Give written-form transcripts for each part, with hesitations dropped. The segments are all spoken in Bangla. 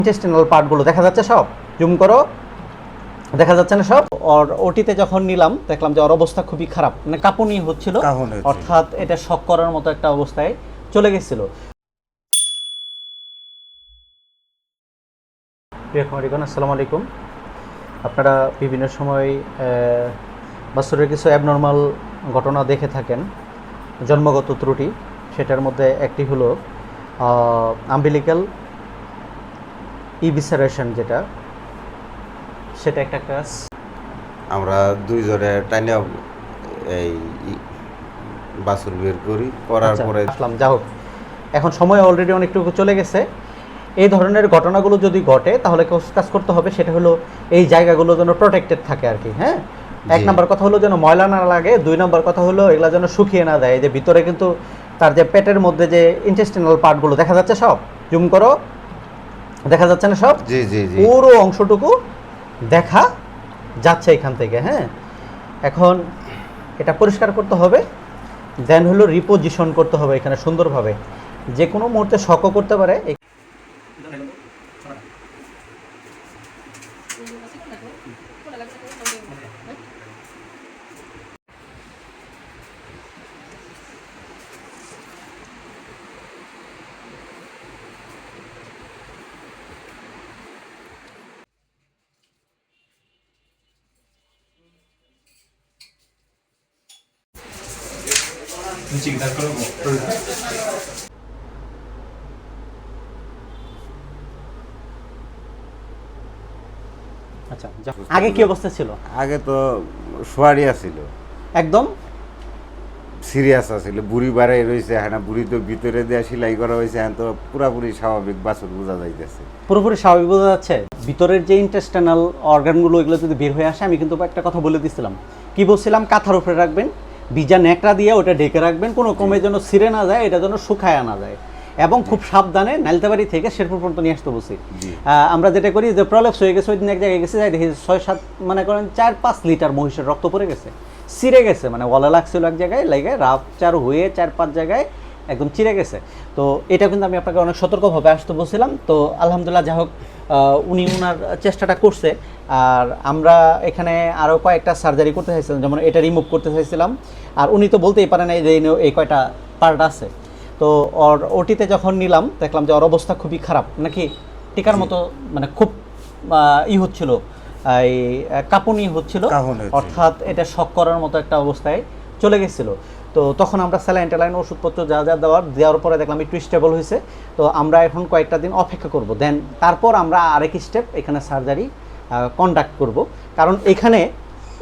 ইন্টেস্টিনাল পার্টগুলো দেখা যাচ্ছে সব, জুম করো, দেখা যাচ্ছে না সব। আর ওটিতে যখন নিলাম দেখলাম যে ওর অবস্থা খুবই খারাপ, মানে কাঁপুনি হচ্ছিল, অর্থাৎ এটা শক করার মতো একটা অবস্থায় চলে গেছিল। প্রিয় খামারিগণ, আসসালামু আলাইকুম। আপনারা বিভিন্ন সময় বাছুরের কিছু অ্যাবনর্মাল ঘটনা দেখে থাকেন, জন্মগত ত্রুটি। সেটার মধ্যে একটি হলো আম্বিলিক্যাল ইভিসারেশন, যেটা সেটা একটা কাজ আমরা দুইজনে টাইনে এই বাছুর বের করি, করার পরে আসলাম। যা হোক, এখন সময় অলরেডি অনেকটুকু চলে গেছে। এই ধরনের ঘটনাগুলো যদি ঘটে তাহলে কাজ করতে হবে, সেটা হলো এই জায়গাগুলো যেন প্রোটেক্টেড থাকে আর কি। হ্যাঁ, এক নম্বর কথা হলো যেন ময়লা না লাগে, দুই নম্বর কথা হলো এগুলা যেন শুকিয়ে না দেয়। যে ভিতরে কিন্তু তার যে পেটের মধ্যে যে ইন্টেস্টিনাল পার্টগুলো দেখা যাচ্ছে সব, জুম করো, দেখা যাচ্ছে না সব, জি জি জি পুরো অংশটুকু দেখা যাচ্ছে এখান থেকে। হ্যাঁ, এখন এটা পরিষ্কার করতে হবে, দেন হলো রিপোজিশন করতে হবে এখানে সুন্দরভাবে। যে কোনো মুহূর্তে শকও করতে পারে। আচ্ছা, আগে কি অবস্থা ছিল? আগে তো সোয়ারিয়া ছিল, একদম সিরিয়াস আছিল, বুড়ি বাড়াই রয়েছে, হ্যাঁ, বুড়ি তো ভিতরে দেওয়া সেলাই করা হয়েছে, হ্যাঁ, তো পুরাপুরি স্বাভাবিক বাছুর বোঝা যাইতেছে, পুরোপুরি স্বাভাবিক বোঝা যাচ্ছে। ভিতরের যে ইন্টেস্টাইনাল অর্গানগুলো এগুলো যদি বের হয়ে আসে, আমি কিন্তু একটা কথা বলে দিছিলাম, কি বলছিলাম, কাঁথার উপরে রাখবেন, ভিজা ন্যাকড়া দিয়ে ওটা ঢেকে রাখবেন, কোনো কমে যেন ছিঁড়ে না যায়, এটা যেন শুকায় আনা যায়, এবং খুব সাবধানে নালতাবাড়ি থেকে শেরপুর পর্যন্ত নিয়ে আসতে বলছি। আমরা যেটা করি যে প্রলেপস হয়ে গেছে, ওই দিন এক জায়গায় গেছে, যাই দেখি 6-7 মনে করেন 4-5 লিটার মহিষের রক্ত পড়ে গেছে, ছিঁড়ে গেছে, মানে ওয়ালা লাগছিল এক জায়গায়, লেগে রাপচার হয়ে 4-5 জায়গায় একদম চিড়ে গেছে। তো এটা কিন্তু আমি আপনাকে অনেক সতর্কভাবে আসতে বলছিলাম। তো আলহামদুলিল্লাহ, যা হোক, উনি ওনার চেষ্টাটা করছে। আর আমরা এখানে আরও কয়েকটা সার্জারি করতে চাইছিলাম, যেমন এটা রিমুভ করতে চাইছিলাম, আর উনি তো বলতেই পারেন যে এই কয়টা পার্ট আছে। তো ওটিতে যখন নিলাম দেখলাম যে ওর অবস্থা খুবই খারাপ, নাকি টিকার মতো, মানে খুব হচ্ছিল, এই কাঁপুনি হচ্ছিল, অর্থাৎ এটা শক করার মতো একটা অবস্থায় চলে গেছিল। তো তখন আমরা স্যালাইন ট্যালাইন ওষুধপত্র যা যা দেওয়ার পরে দেখলাম একটু স্টেবল হয়েছে। তো আমরা এখন কয়েকটা দিন অপেক্ষা করব, দেন তারপর আমরা আরেক স্টেপ এখানে সার্জারি কন্ডাক্ট করব। কারণ এখানে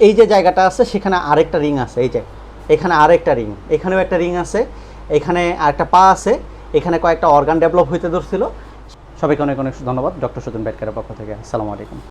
এই যে জায়গাটা আছে সেখানে আরেকটা রিং আছে, এই যে এখানে আরেকটা রিং, এখানেও একটা রিং আছে, এখানে আরেকটা পা আছে, এখানে কয়েকটা অর্গান ডেভেলপ হইতে ধরছিল। সবাইকে অনেক অনেক ধন্যবাদ ডক্টর সুজন বেডকারের পক্ষ থেকে। আসসালামু আলাইকুম।